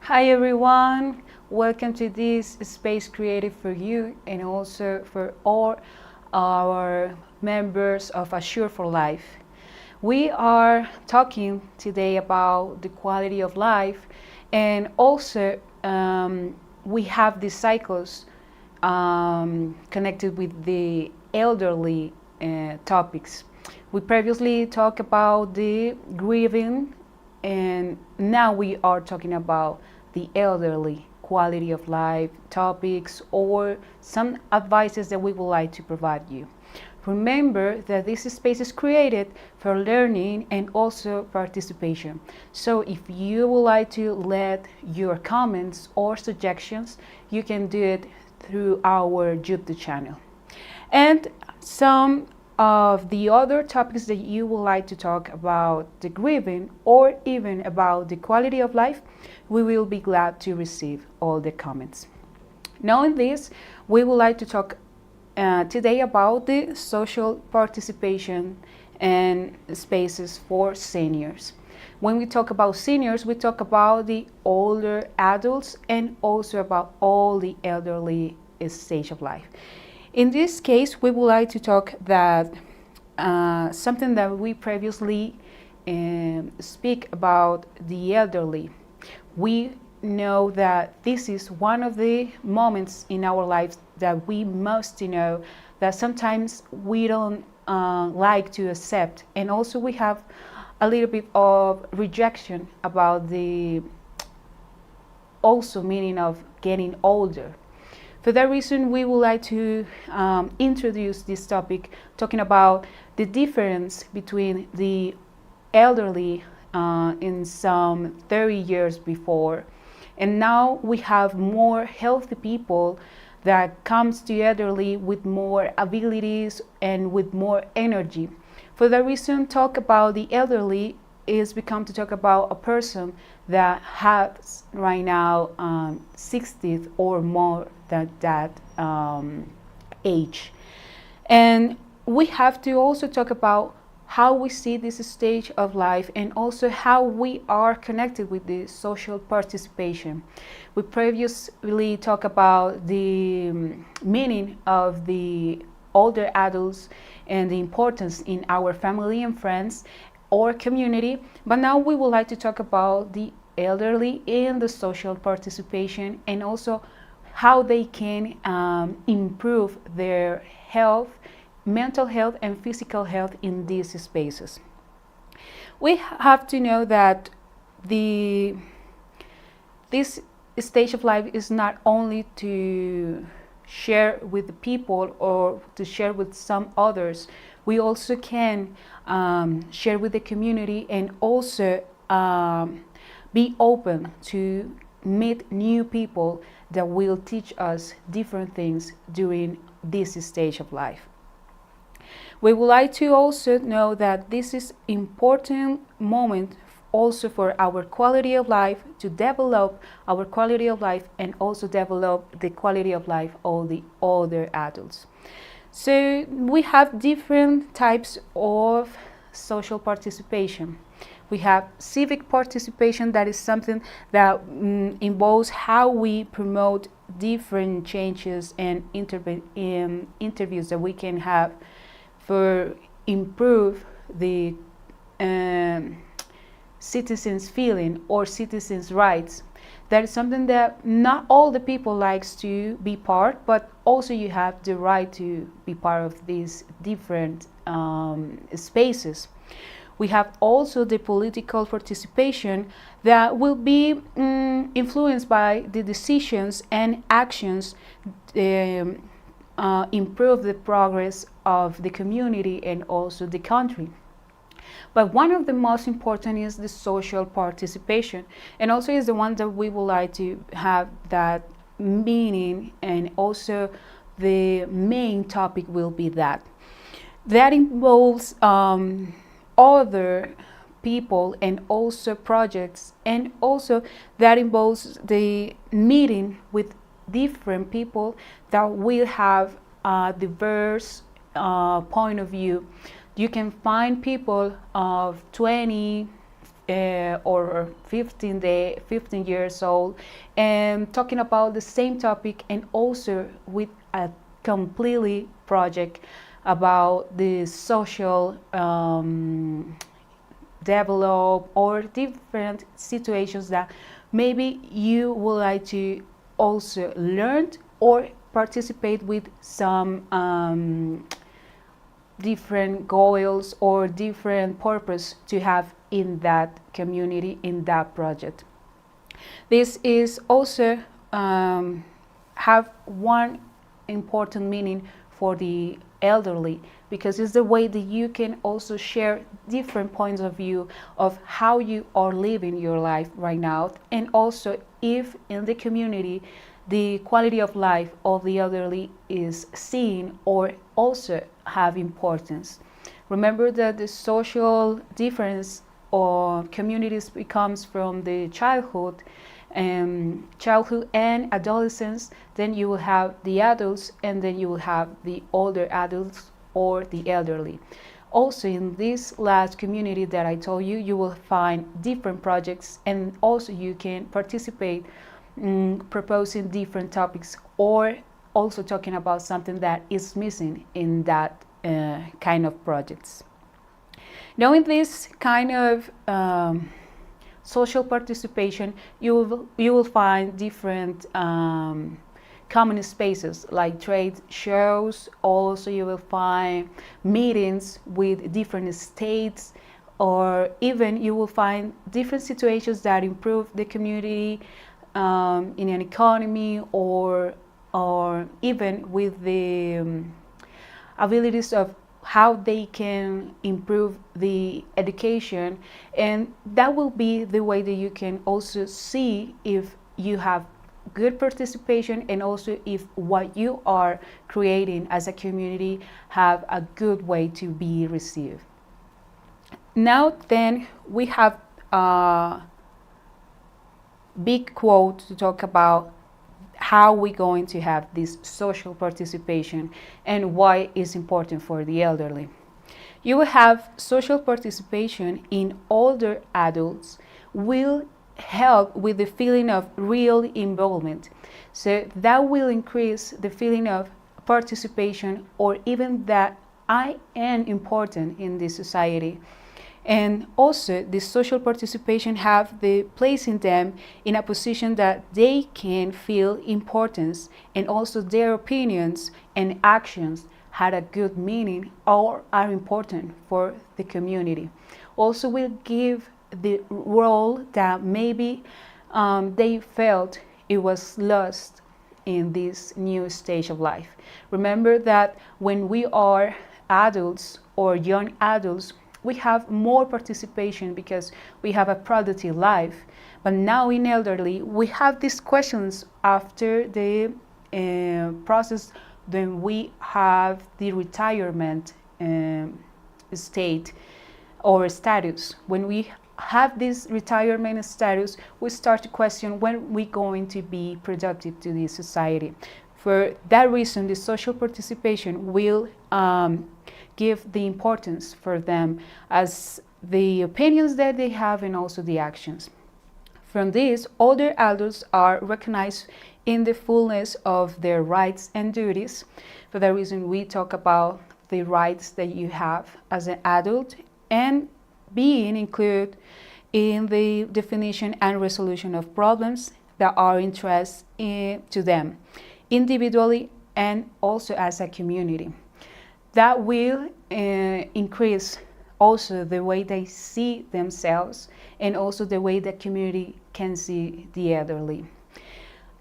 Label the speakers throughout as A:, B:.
A: Hi everyone, welcome to this space created for you and also for all our members of Assure for Life. We are talking today about the quality of life, and also we have the cycles connected with the elderly topics. We previously talked about the grieving, and now we are talking about the elderly quality of life topics or some advices that we would like to provide you. Remember that this space is created for learning and also participation. So if you would like to let your comments or suggestions, you can do it through our YouTube channel. And some of the other topics that you would like to talk about the grieving or even about the quality of life, we will be glad to receive all the comments. Knowing this, we would like to talk today about the social participation and spaces for seniors. When we talk about seniors, we talk about the older adults and also about all the elderly stage of life. In this case, we would like to talk that something that we previously speak about the elderly. We know that this is one of the moments in our lives that we must know that sometimes we don't like to accept, and also we have a little bit of rejection about the also meaning of getting older. For that reason, we would like to introduce this topic, talking about the difference between the elderly in some 30 years before. And now we have more healthy people that comes to elderly with more abilities and with more energy. For that reason, talk about the elderly is become to talk about a person that has right now 60 or more than that age. And we have to also talk about how we see this stage of life and also how we are connected with the social participation. We previously talked about the meaning of the older adults and the importance in our family and friends or community, but now we would like to talk about the elderly in the social participation and also how they can improve their health, mental health and physical health in these spaces. We have to know that this stage of life is not only to share with the people or to share with some others. We also can share with the community and also be open to meet new people that will teach us different things during this stage of life. We would like to also know that this is important moment also for our quality of life, to develop our quality of life and also develop the quality of life of the older adults. So we have different types of social participation. We have civic participation, that is something that involves how we promote different changes and interviews that we can have for improve the citizens' feeling or citizens' rights. That is something that not all the people likes to be part, but also you have the right to be part of these different spaces. We have also the political participation that will be influenced by the decisions and actions improve the progress of the community and also the country. But one of the most important is the social participation, and also is the one that we would like to have that meaning, and also the main topic will be that involves other people and also projects, and also that involves the meeting with different people that will have a diverse point of view. You can find people of 20, or 15 years old, and talking about the same topic, and also with a completely project about the social develop or different situations that maybe you would like to also learn or participate with some different goals or different purpose to have in that community, in that project. This is also have one important meaning for the elderly, because it's the way that you can also share different points of view of how you are living your life right now, and also if in the community the quality of life of the elderly is seen or also have importance. Remember that the social difference or communities becomes from the childhood and adolescence, then you will have the adults, and then you will have the older adults or the elderly. Also in this last community that I told you, you will find different projects, and also you can participate proposing different topics, or also talking about something that is missing in that kind of projects. Knowing this kind of social participation, you will find different common spaces like trade shows. Also you will find meetings with different states, or even you will find different situations that improve the community in an economy, or even with the abilities of how they can improve the education. And that will be the way that you can also see if you have good participation, and also if what you are creating as a community have a good way to be received. Now then, we have a big quote to talk about how we're going to have this social participation and why it's important for the elderly. You will have social participation in older adults will help with the feeling of real involvement. So that will increase the feeling of participation, or even that I am important in this society. And also the social participation have the placing them in a position that they can feel importance, and also their opinions and actions had a good meaning or are important for the community. Also will give the role that maybe they felt it was lost in this new stage of life. Remember that when we are adults or young adults, we have more participation because we have a productive life. But now in elderly, we have these questions after the process, then we have the retirement state or status. When we have this retirement status, we start to question when we're going to be productive to the society. For that reason, the social participation will give the importance for them as the opinions that they have and also the actions. From this, older adults are recognized in the fullness of their rights and duties. For that reason, we talk about the rights that you have as an adult, and being included in the definition and resolution of problems that are interest to them individually and also as a community. That will increase also the way they see themselves, and also the way the community can see the elderly.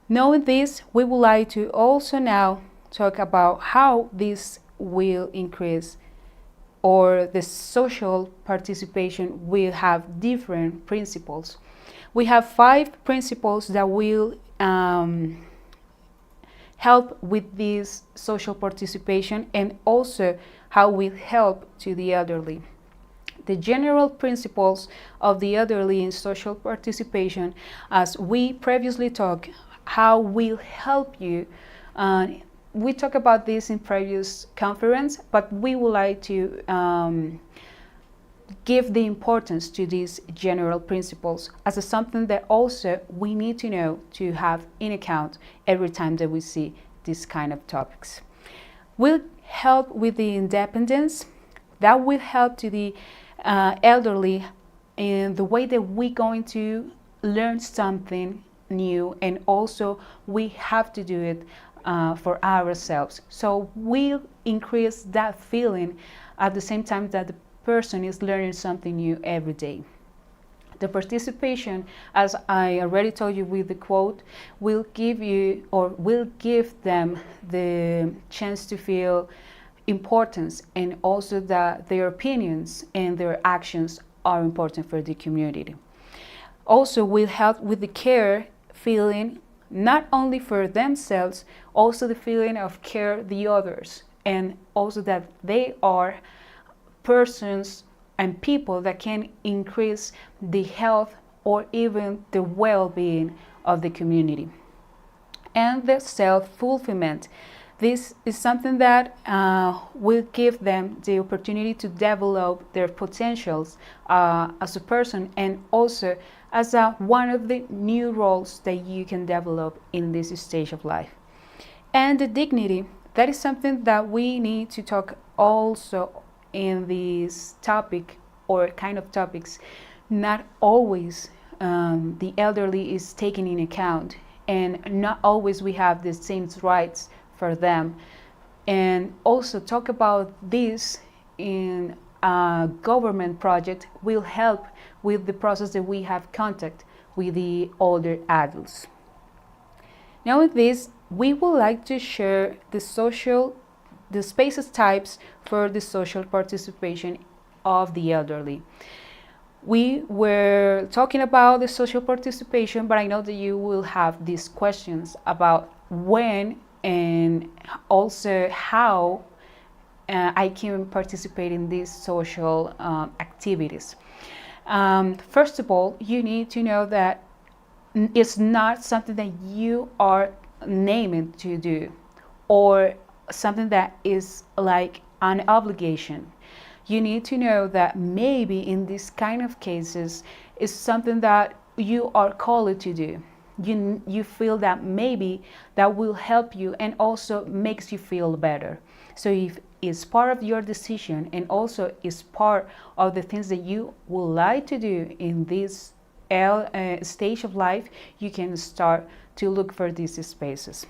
A: Knowing this, we would like to also now talk about how this will increase, or the social participation will have different principles. We have 5 principles that will help with this social participation, and also how we help to the elderly. The general principles of the elderly in social participation, as we previously talked, how will help you. We talked about this in previous conference, but we would like to give the importance to these general principles as a something that also we need to know to have in account every time that we see these kind of topics. Will help with the independence. That will help to the elderly in the way that we're going to learn something new, and also we have to do it for ourselves. So we'll increase that feeling at the same time that the person is learning something new every day. The participation, as I already told you with the quote, will give you or will give them the chance to feel importance, and also that their opinions and their actions are important for the community. Also will help with the care feeling, not only for themselves, also the feeling of care the others, and also that they are persons and people that can increase the health or even the well-being of the community. And the self-fulfillment. This is something that will give them the opportunity to develop their potentials as a person, and also as one of the new roles that you can develop in this stage of life. And the dignity, that is something that we need to talk also in this topic or kind of topics. Not always the elderly is taken in account, and not always we have the same rights for them. And also talk about this in a government project will help with the process that we have contact with the older adults. Now with this, we would like to share the spaces types for the social participation of the elderly. We were talking about the social participation, but I know that you will have these questions about when and also how I can participate in these social activities. First of all, you need to know that it's not something that you are named to do, or something that is like an obligation. You need to know that maybe in these kind of cases it's something that you are called to do. You feel that maybe that will help you and also makes you feel better. So if it's part of your decision and also is part of the things that you would like to do in this stage of life, you can start to look for these spaces.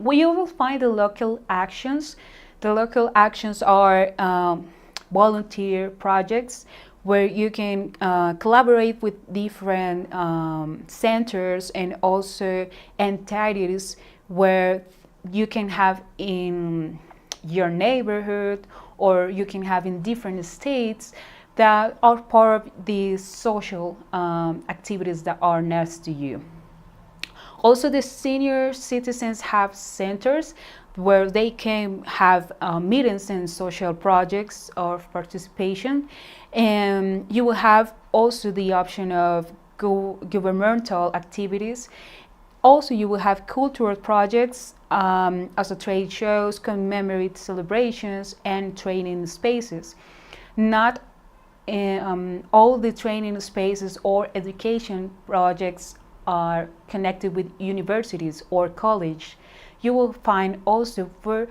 A: You will find the local actions. The local actions are volunteer projects where you can collaborate with different centers and also entities where you can have in your neighborhood, or you can have in different states that are part of the social activities that are next to you. Also, the senior citizens have centers where they can have meetings and social projects of participation. And you will have also the option of governmental activities. Also, you will have cultural projects, also trade shows, commemorate celebrations, and training spaces. Not all the training spaces or education projects are connected with universities or college. You will find also for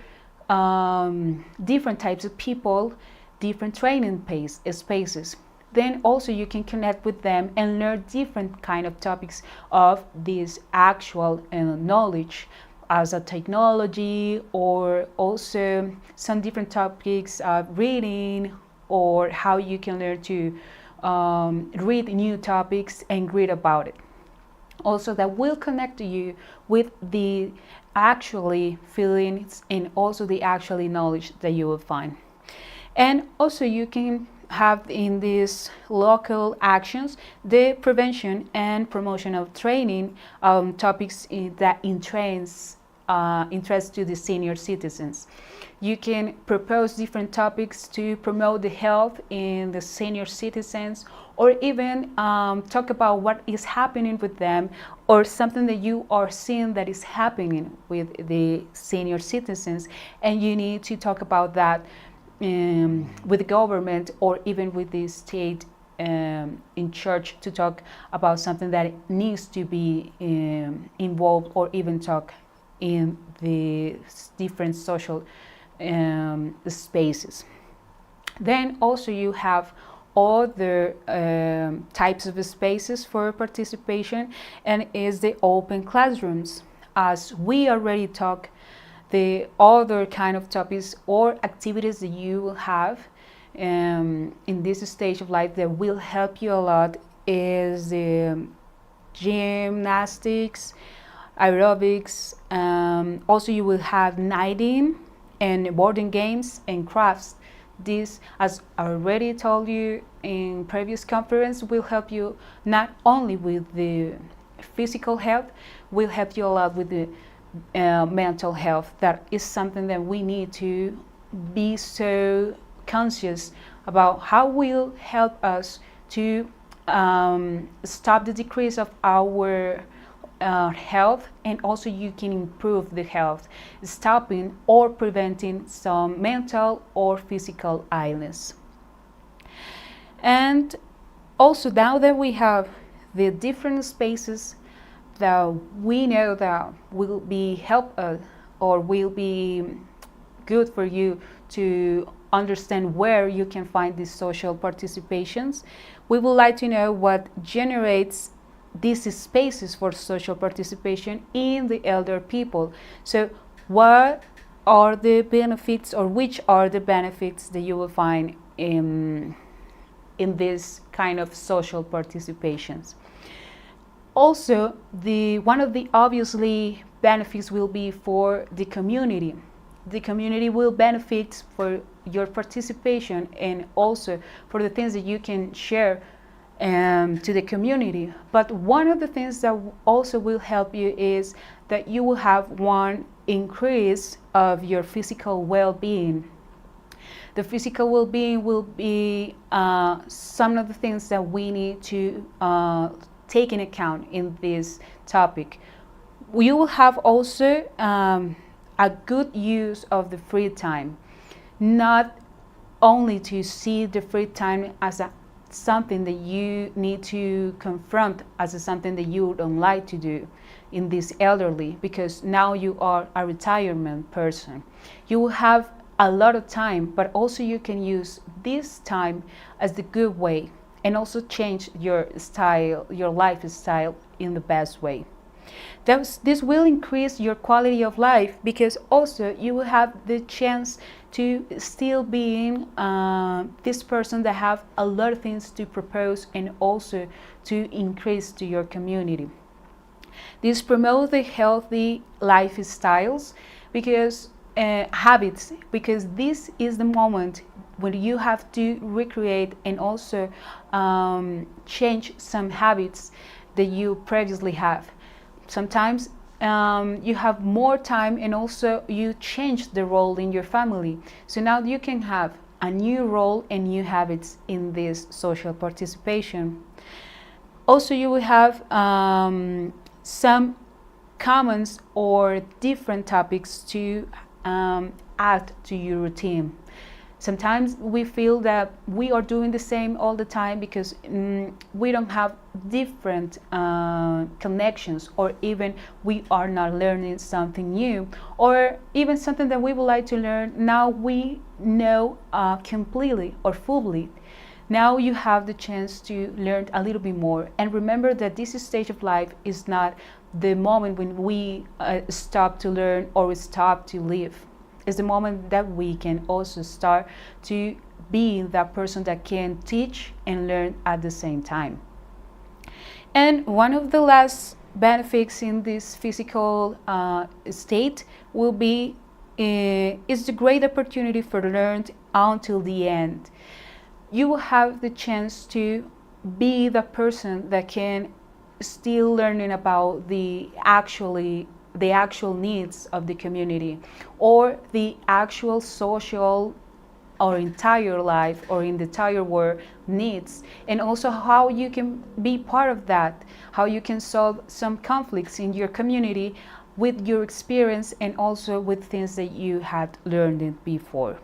A: different types of people, different training spaces. Then also you can connect with them and learn different kind of topics of this actual knowledge, as a technology, or also some different topics of reading, or how you can learn to read new topics and read about it. Also, that will connect you with the actually feelings and also the actually knowledge that you will find. And also you can have in these local actions the prevention and promotion of training topics that interest to the senior citizens. You can propose different topics to promote the health in the senior citizens, or even talk about what is happening with them, or something that you are seeing that is happening with the senior citizens, and you need to talk about that with the government or even with the state in church to talk about something that needs to be involved or even talk in the different social spaces. Then also you have other types of spaces for participation, and is the open classrooms. As we already talked, the other kind of topics or activities that you will have in this stage of life that will help you a lot is the gymnastics, aerobics. Also you will have knitting and boarding games and crafts. This, as I already told you in previous conference, will help you not only with the physical health, will help you a lot with the mental health. That is something that we need to be so conscious about, how will help us to stop the decrease of our health, and also you can improve the health, stopping or preventing some mental or physical illness. And also, now that we have the different spaces that we know that will be help us or will be good for you to understand where you can find these social participations, we would like to know what generates these spaces for social participation in the elder people. So what are the benefits, or which are the benefits that you will find in this kind of social participations? Also, one of the obviously benefits will be for the community. The community will benefit for your participation, and also for the things that you can share to the community. But one of the things that also will help you is that you will have one increase of your physical well-being. The physical well-being will be some of the things that we need to take in account in this topic. You will have also a good use of the free time, not only to see the free time as something that you need to confront, as something that you don't like to do in this elderly, because now you are a retirement person. You will have a lot of time, but also you can use this time as the good way, and also change your style, your lifestyle in the best way. This will increase your quality of life, because also you will have the chance to still being this person that have a lot of things to propose, and also to increase to your community. This promotes the healthy lifestyles, because habits, because this is the moment when you have to recreate and also change some habits that you previously have. Sometimes you have more time, and also you change the role in your family. So now you can have a new role and new habits in this social participation. Also, you will have some commons or different topics to add to your routine. Sometimes we feel that we are doing the same all the time, because we don't have different connections, or even we are not learning something new, or even something that we would like to learn. Now we know completely or fully. Now you have the chance to learn a little bit more. And remember that this stage of life is not the moment when we stop to learn or stop to live. It's the moment that we can also start to be that person that can teach and learn at the same time. And one of the last benefits in this physical state will be is the great opportunity for learning until the end. You will have the chance to be the person that can still learning about the actual needs of the community, or the actual social or entire life or in the entire world needs, and also how you can be part of that, how you can solve some conflicts in your community with your experience, and also with things that you had learned before.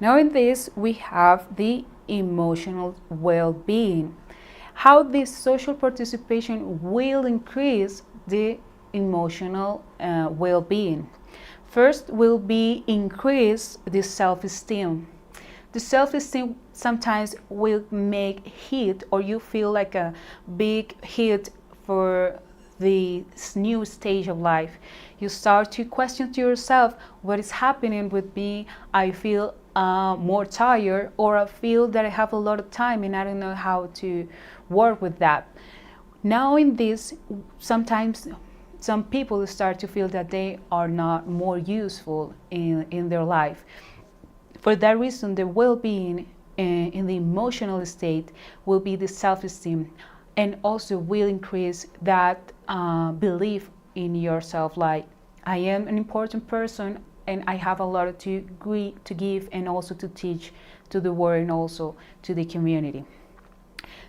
A: Now in this, we have the emotional well-being. How this social participation will increase the emotional well-being. First will be increase the self-esteem. The self-esteem sometimes will make hit, or you feel like a big hit for the new stage of life. You start to question to yourself, what is happening with me? I feel more tired, or I feel that I have a lot of time and I don't know how to work with that. Now in this, sometimes some people start to feel that they are not more useful in their life. For that reason, the well-being in the emotional state will be the self-esteem, and also will increase that belief in yourself, like I am an important person and I have a lot to give and also to teach to the world and also to the community.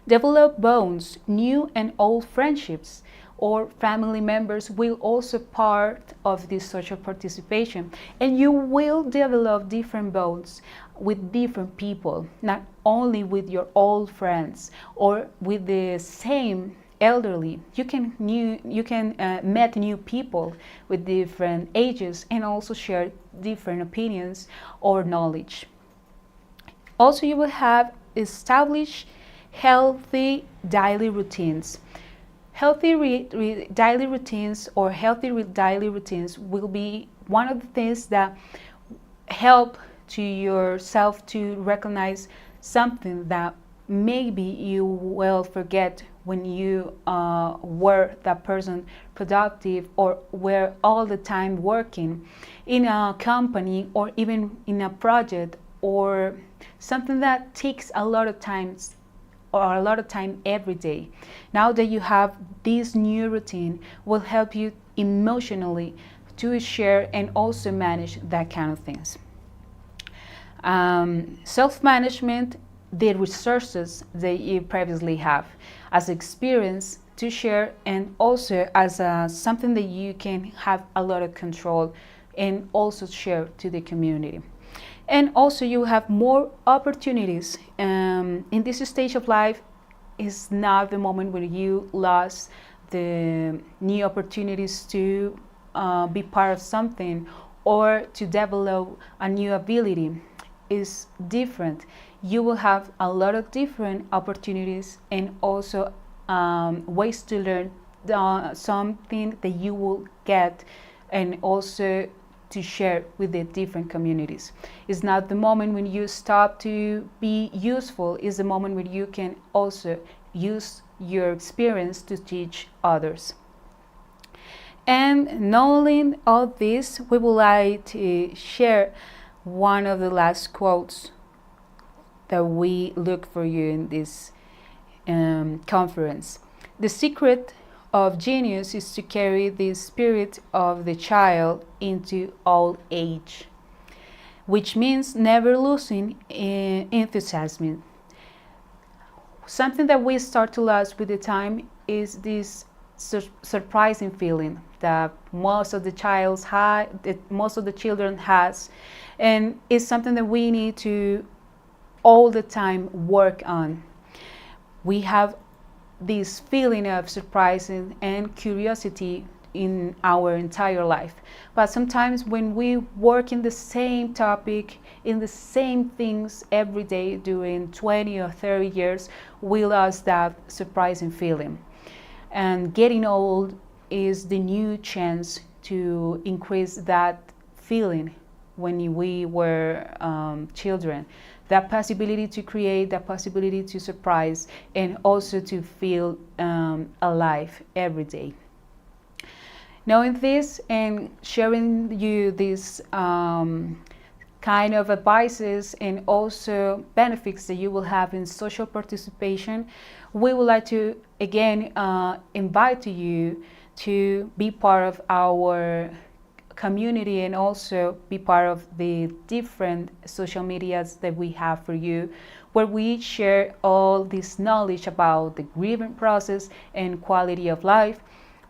A: Develop bonds, new and old friendships or family members will also part of this social participation, and you will develop different bonds with different people, not only with your old friends or with the same elderly. You can meet new people with different ages and also share different opinions or knowledge. Also, you will have established healthy daily routines. Daily routines or healthy daily routines will be one of the things that help to yourself to recognize something that maybe you will forget when you were that person productive or were all the time working in a company or even in a project or something that takes a lot of time or a lot of time every day. Now that you have this new routine will help you emotionally to share and also manage that kind of things. Self-management, the resources that you previously have as experience to share, and also as something that you can have a lot of control and also share to the community. And also you have more opportunities. In this stage of life is not the moment where you lost the new opportunities to be part of something or to develop a new ability. Is different. You will have a lot of different opportunities and also ways to learn something that you will get and also to share with the different communities. It's not the moment when you stop to be useful, it's the moment when you can also use your experience to teach others. And knowing all this, we would like to share one of the last quotes that we look for you in this conference. The secret of genius is to carry the spirit of the child into old age, which means never losing enthusiasm. Something that we start to lose with the time is this surprising feeling that most of the children has, and it's something that we need to all the time work on. We have this feeling of surprising and curiosity in our entire life, but sometimes when we work in the same topic, in the same things every day during 20 or 30 years, we lose that surprising feeling. And getting old is the new chance to increase that feeling when we were children. That possibility to create, that possibility to surprise, and also to feel alive every day. Knowing this and sharing you these kind of advices and also benefits that you will have in social participation, we would like to again invite you to be part of our community and also be part of the different social medias that we have for you, where we share all this knowledge about the grieving process and quality of life.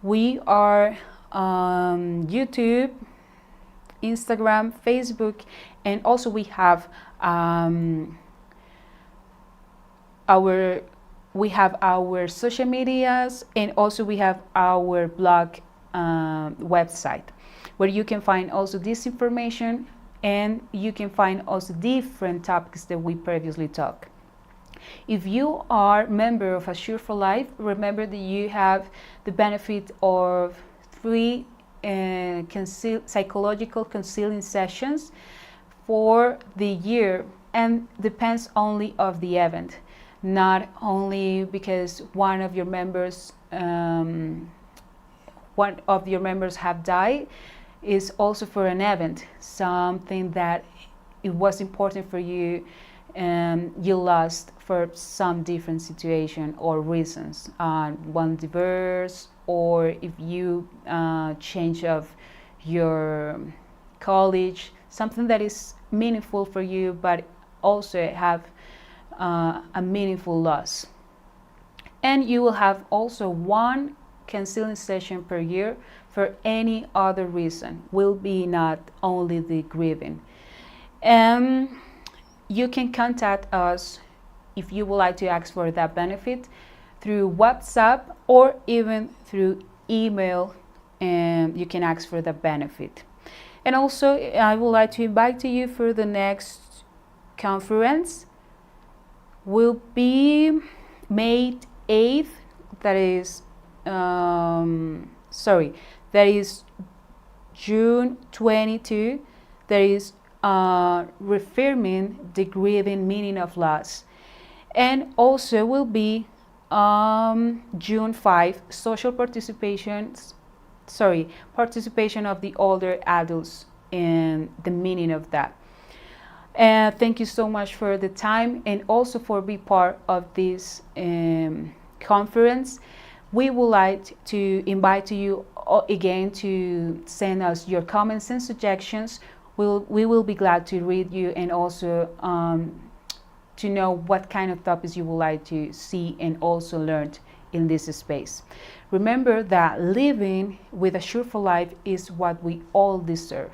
A: We are on YouTube, Instagram, Facebook, and also we have our social medias, and also we have our blog website, where you can find also this information, and you can find also different topics that we previously talked. If you are a member of Assure for Life, remember that you have the benefit of 3 psychological counseling sessions for the year, and depends only of the event, not only because one of your members have died. Is also for an event, something that it was important for you and you lost for some different situation or reasons, one divorce, or if you change of your college, something that is meaningful for you but also have a meaningful loss. And you will have also 1 counseling session per year for any other reason, will be not only the grieving. And you can contact us if you would like to ask for that benefit through WhatsApp or even through email, and you can ask for the benefit. And also I would like to invite you for the next conference. Will be May 8th, that is June 22. That is reaffirming the grieving meaning of loss. And also will be June 5, social participation of the older adults and the meaning of that. And thank you so much for the time, and also for being part of this conference. We would like to invite you again to send us your comments and suggestions. We will be glad to read you, and also to know what kind of topics you would like to see and also learn in this space. Remember that living with Assure for Life is what we all deserve.